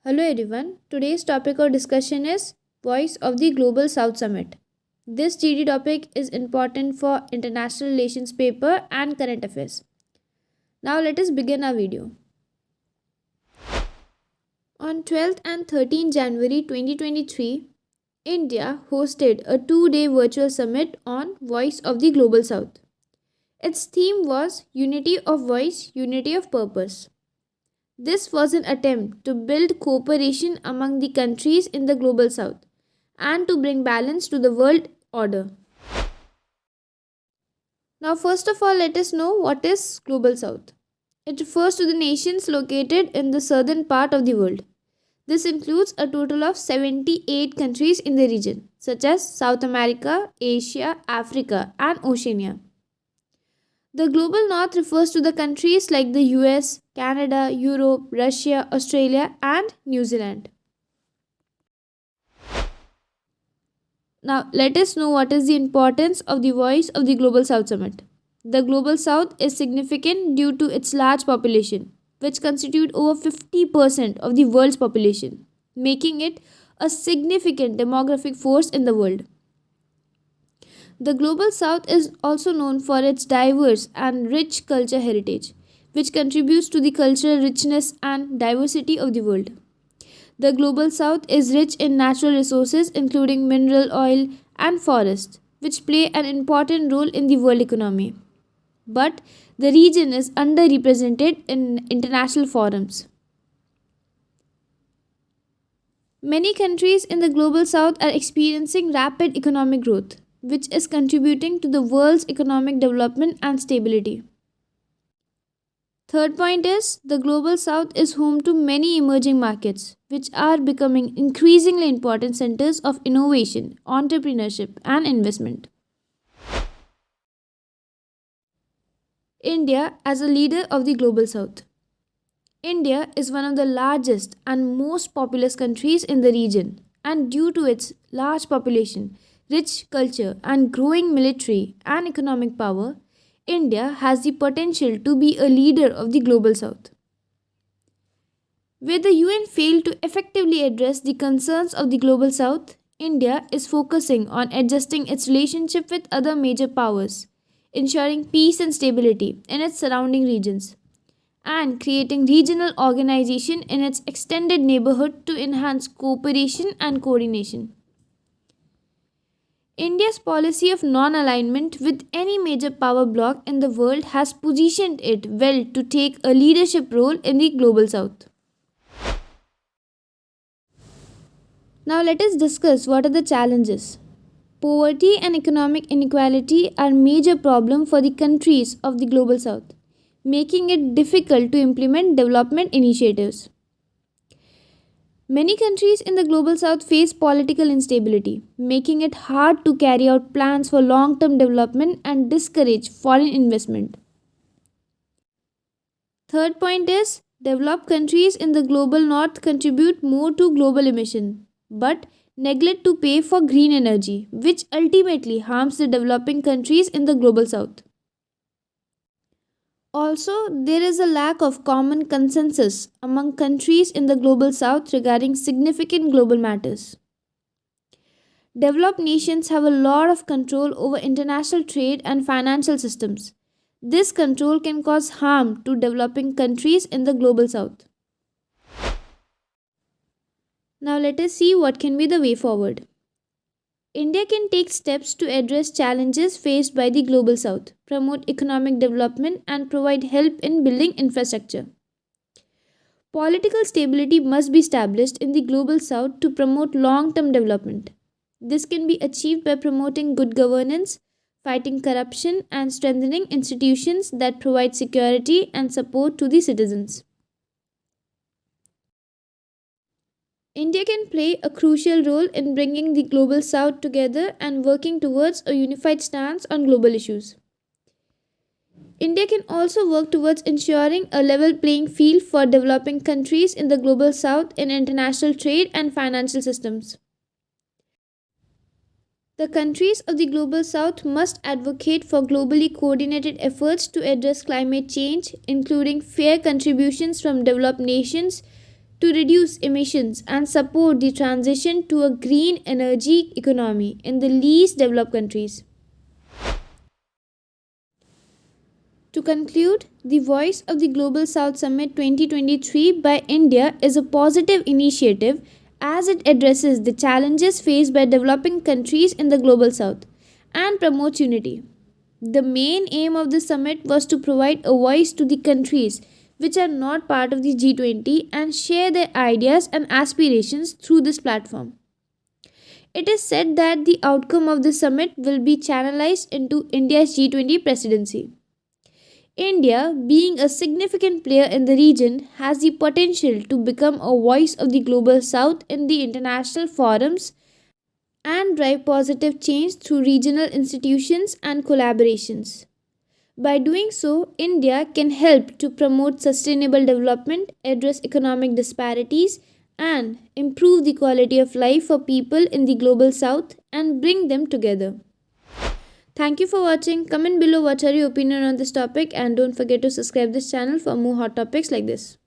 Hello everyone. Today's topic of discussion is Voice of the Global South Summit. This GD topic is important for international relations paper and current affairs. Now let us begin our video. On 12th and 13th January 2023, India hosted a 2-day virtual summit on Voice of the Global South. Its theme was Unity of Voice, Unity of Purpose. This was an attempt to build cooperation among the countries in the Global South and to bring balance to the world order. Now, first of all, let us know what is Global South. It refers to the nations located in the southern part of the world. This includes a total of 78 countries in the region, such as South America, Asia, Africa, and Oceania. The global north refers to the countries like the US, Canada, Europe, Russia, Australia, and New Zealand. Now, let us know what is the importance of the Voice of the Global South Summit. The Global South is significant due to its large population, which constitute over 50% of the world's population, making it a significant demographic force in the world. The Global South is also known for its diverse and rich culture heritage, which contributes to the cultural richness and diversity of the world. The Global South is rich in natural resources including mineral oil and forests, which play an important role in the world economy. But the region is underrepresented in international forums. Many countries in the Global South are experiencing rapid economic growth, which is contributing to the world's economic development and stability. Third point is the Global South is home to many emerging markets, which are becoming increasingly important centers of innovation, entrepreneurship, and investment. India as a leader of the Global South. India is one of the largest and most populous countries in the region, and due to its large population, rich culture, and growing military and economic power, India has the potential to be a leader of the Global South. Where the UN failed to effectively address the concerns of the Global South, India is focusing on adjusting its relationship with other major powers, ensuring peace and stability in its surrounding regions, and creating regional organization in its extended neighborhood to enhance cooperation and coordination. India's policy of non alignment with any major power bloc in the world has positioned it well to take a leadership role in the Global South. Now, let us discuss what are the challenges. Poverty and economic inequality are major problems for the countries of the Global South, making it difficult to implement development initiatives. Many countries in the Global South face political instability, making it hard to carry out plans for long term development and discourage foreign investment. Third point is developed countries in the Global North contribute more to global emission, but neglect to pay for green energy, which ultimately harms the developing countries in the Global South. Also, there is a lack of common consensus among countries in the Global South regarding significant global matters. Developed nations have a lot of control over international trade and financial systems. This control can cause harm to developing countries in the Global South. Now, let us see what can be the way forward. India can take steps to address challenges faced by the Global South, promote economic development, and provide help in building infrastructure. Political stability must be established in the Global South to promote long term development. This can be achieved by promoting good governance, fighting corruption, and strengthening institutions that provide security and support to the citizens. India can play a crucial role in bringing the Global South together and working towards a unified stance on global issues. India can also work towards ensuring a level playing field for developing countries in the Global South in international trade and financial systems. The countries of the Global South must advocate for globally coordinated efforts to address climate change, including fair contributions from developed nations to reduce emissions and support the transition to a green energy economy in the least developed countries. To conclude, the Voice of the Global South Summit 2023 by India is a positive initiative as it addresses the challenges faced by developing countries in the Global South and promotes unity. The main aim of the summit was to provide a voice to the countries which are not part of the G20 and share their ideas and aspirations through this platform. It is said that the outcome of the summit will be channelized into India's G20 presidency. India, being a significant player in the region, has the potential to become a voice of the global south in the international forums and drive positive change through regional institutions and collaborations. By doing so, India can help to promote sustainable development, address economic disparities, and improve the quality of life for people in the global south and bring them together. Thank you for watching. Comment below what are your opinion on this topic and don't forget to subscribe this channel for more hot topics like this.